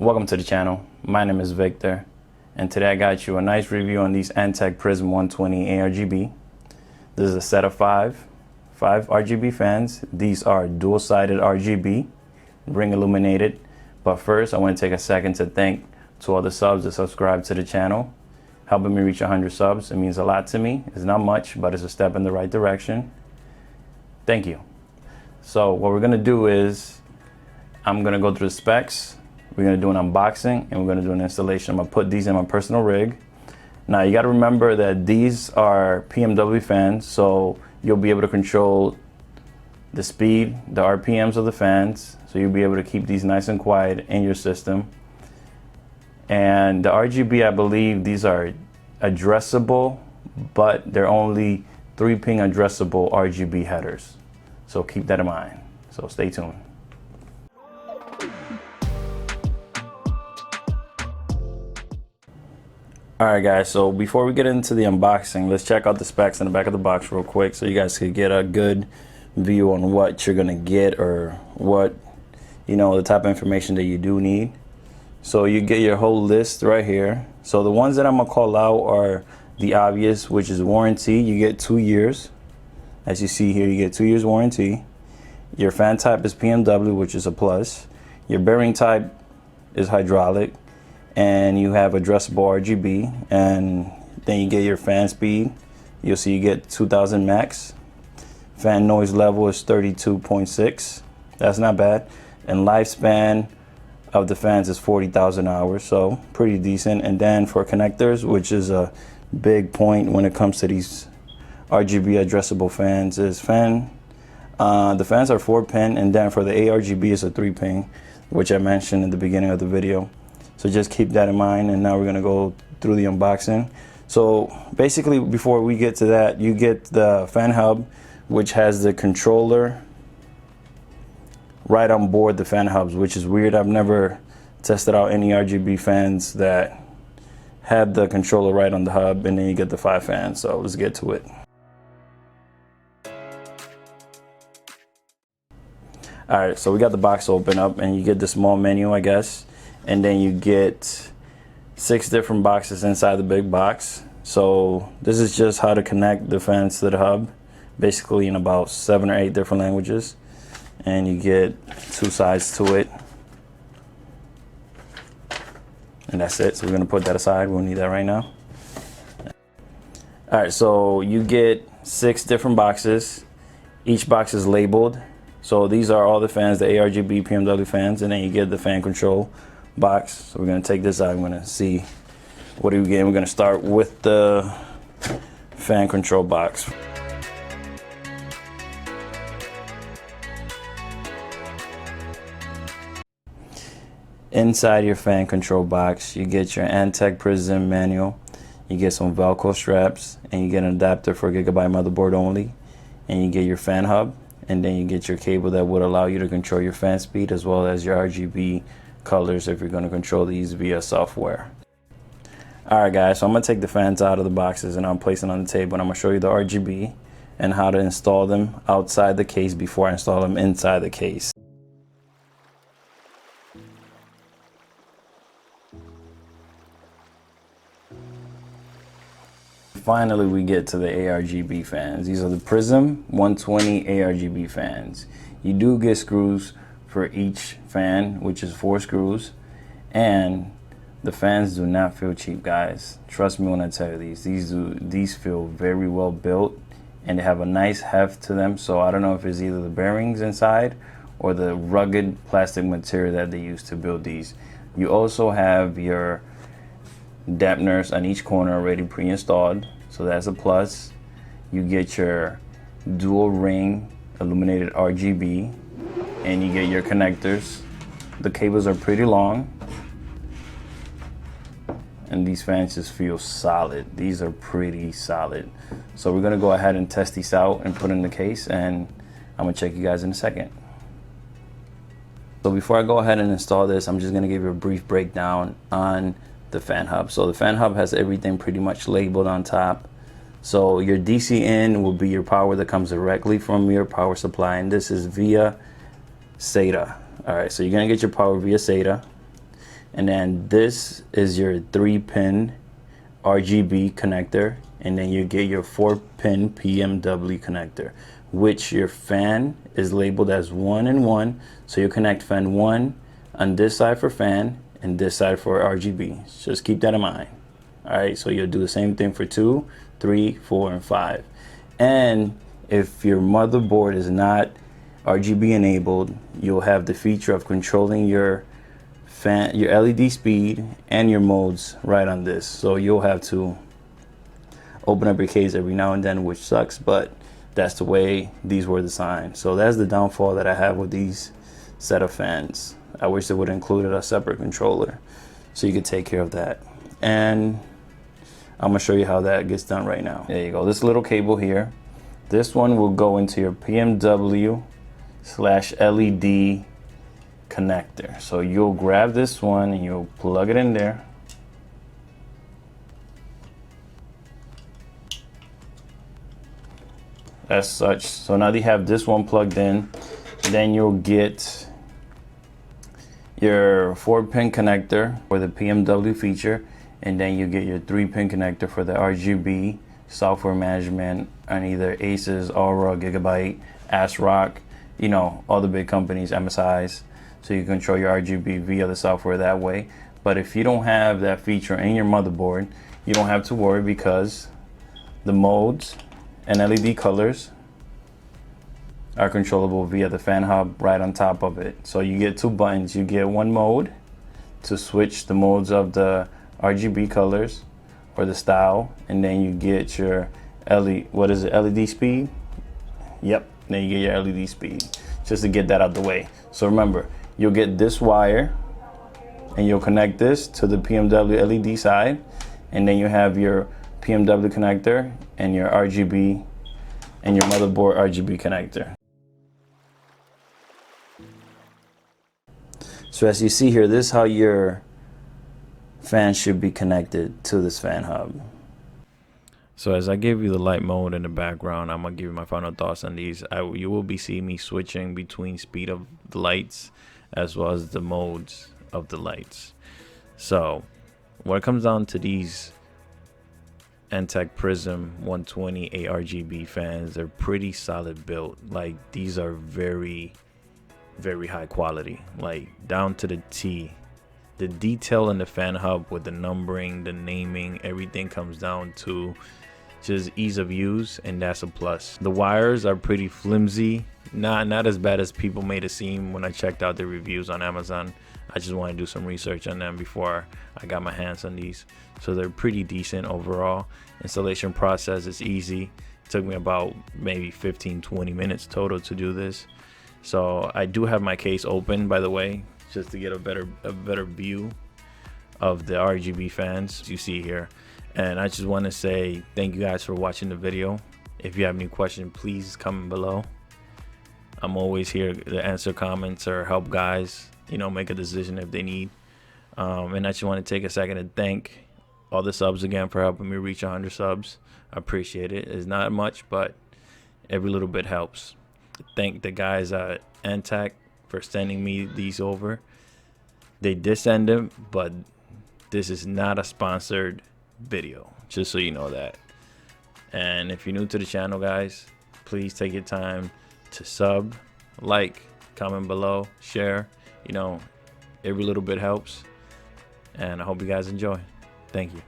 Welcome to the channel. My name is Victor, and today I got you a nice review on these Antec Prizm 120 ARGB. This is a set of five RGB fans. These are dual-sided RGB, ring illuminated. But first, I want to take a second to thank to all the subs that subscribe to the channel, helping me reach 100 subs. It means a lot to me. It's not much, but it's a step in the right direction. Thank you. So what we're gonna do is, I'm gonna go through the specs. We're gonna do an unboxing and we're gonna do an installation. I'm gonna put these in my personal rig. Now you gotta remember that these are PMW fans, so you'll be able to control the speed, the RPMs of the fans, so you'll be able to keep these nice and quiet in your system. And the RGB, I believe these are addressable, but they're only 3-pin addressable RGB headers. So keep that in mind. So stay tuned. Alright guys, so before we get into the unboxing, let's check out the specs in the back of the box real quick so you guys can get a good view on what you're gonna get, or what, you know, the type of information that you do need. So you get your whole list right here. So the ones that I'm gonna call out are the obvious, which is warranty. You get 2 years. As you see here, you get 2 years warranty. Your fan type is PMW, which is a plus. Your bearing type is hydraulic. And you have addressable RGB, and then you get your fan speed. You'll see you get 2000 max. Fan noise level is 32.6. That's not bad. And lifespan of the fans is 40,000 hours, so pretty decent. And then for connectors, which is a big point when it comes to these RGB addressable fans, is the fans are 4-pin, and then for the ARGB is a 3-pin, which I mentioned in the beginning of the video. So just keep that in mind, and now we're gonna go through the unboxing. So basically, before we get to that, you get the fan hub, which has the controller right on board the fan hubs, which is weird. I've never tested out any RGB fans that have the controller right on the hub, and then you get the 5 fans. So let's get to it. All right, so we got the box open up, and you get the small menu, I guess. And then you get 6 different boxes inside the big box. So this is just how to connect the fans to the hub, basically in about 7 or 8 different languages. And you get 2 sides to it. And that's it. So we're gonna put that aside. We'll need that right now. All right, so you get 6 different boxes. Each box is labeled. So these are all the fans, the ARGB PMW fans, and then you get the fan control box. So we're going to take this out. I'm going to see what do we get. We're going to start with the fan control box. Inside your fan control box, you get your Antec Prizm manual, you get some Velcro straps, and you get an adapter for Gigabyte motherboard only, and you get your fan hub, and then you get your cable that would allow you to control your fan speed as well as your RGB colors if you're going to control these via software. Alright guys, so I'm going to take the fans out of the boxes and I'm placing them on the table, and I'm going to show you the RGB and how to install them outside the case before I install them inside the case. Finally, we get to the ARGB fans. These are the Prizm 120 ARGB fans. You do get screws for each fan, which is 4 screws, and the fans do not feel cheap, guys. Trust me when I tell you these feel very well built, and they have a nice heft to them. So I don't know if it's either the bearings inside or the rugged plastic material that they use to build these. You also have your dampeners on each corner already pre-installed, so that's a plus. You get your dual ring illuminated RGB, and you get your connectors. The cables are pretty long, and these fans just feel solid. These are pretty solid. So we're gonna go ahead and test these out and put in the case, and I'm gonna check you guys in a second. So before I go ahead and install this, I'm just gonna give you a brief breakdown on the fan hub. So the fan hub has everything pretty much labeled on top. So your DC in will be your power that comes directly from your power supply, and this is via SATA. All right, so you're gonna get your power via SATA, And then this is your 3-pin RGB connector, and then you get your 4-pin PMW connector, which your fan is labeled as 1 and 1. So you connect fan 1 on this side for fan and this side for RGB. Just keep that in mind. All right, so you'll do the same thing for 2, 3, 4, and 5. And if your motherboard is not RGB enabled, you'll have the feature of controlling your fan, your LED speed, and your modes right on this. So you'll have to open up your case every now and then, which sucks, but that's the way these were designed. So that's the downfall that I have with these set of fans. I wish they would have included a separate controller so you could take care of that. And I'm gonna show you how that gets done right now. There you go, this little cable here. This one will go into your PMW/LED connector. So you'll grab this one and you'll plug it in there. As such. So now that you have this one plugged in, then you'll get your 4-pin connector for the PMW feature, and then you get your 3-pin connector for the RGB software management on either Asus, Aura, Gigabyte, ASRock, you know, all the big companies, MSIs. So you control your RGB via the software that way. But if you don't have that feature in your motherboard, you don't have to worry, because the modes and LED colors are controllable via the fan hub right on top of it. So you get 2 buttons. You get one mode to switch the modes of the RGB colors or the style, and then you get your LED speed. Yep, then you get your LED speed, just to get that out the way. So remember, you'll get this wire and you'll connect this to the PMW LED side, and then you have your PMW connector and your RGB and your motherboard RGB connector. So as you see here, this is how your fan should be connected to this fan hub. So as I give you the light mode in the background, I'm gonna give you my final thoughts on these. You will be seeing me switching between speed of the lights as well as the modes of the lights. So when it comes down to these Antec Prizm 120 ARGB fans, they're pretty solid built. Like, these are very high quality, like down to the T. The detail in the fan hub with the numbering, the naming, everything comes down to just ease of use, and that's a plus. The wires are pretty flimsy, not as bad as people made it seem when I checked out the reviews on Amazon. I just want to do some research on them before I got my hands on these. So they're pretty decent overall. Installation process is easy. It took me about maybe 15-20 minutes total to do this. So I do have my case open, by the way, just to get a better view of the RGB fans you see here. And I just want to say thank you guys for watching the video. If you have any questions, please comment below. I'm always here to answer comments or help guys, you know, make a decision if they need. And I just want to take a second to thank all the subs again for helping me reach 100 subs. I appreciate it. It's not much, but every little bit helps. Thank the guys at Antec for sending me these over. They did send them, but this is not a sponsored video, just so you know that. And if you're new to the channel, guys, please take your time to sub, like, comment below, share. You know, every little bit helps. And I hope you guys enjoy. Thank you.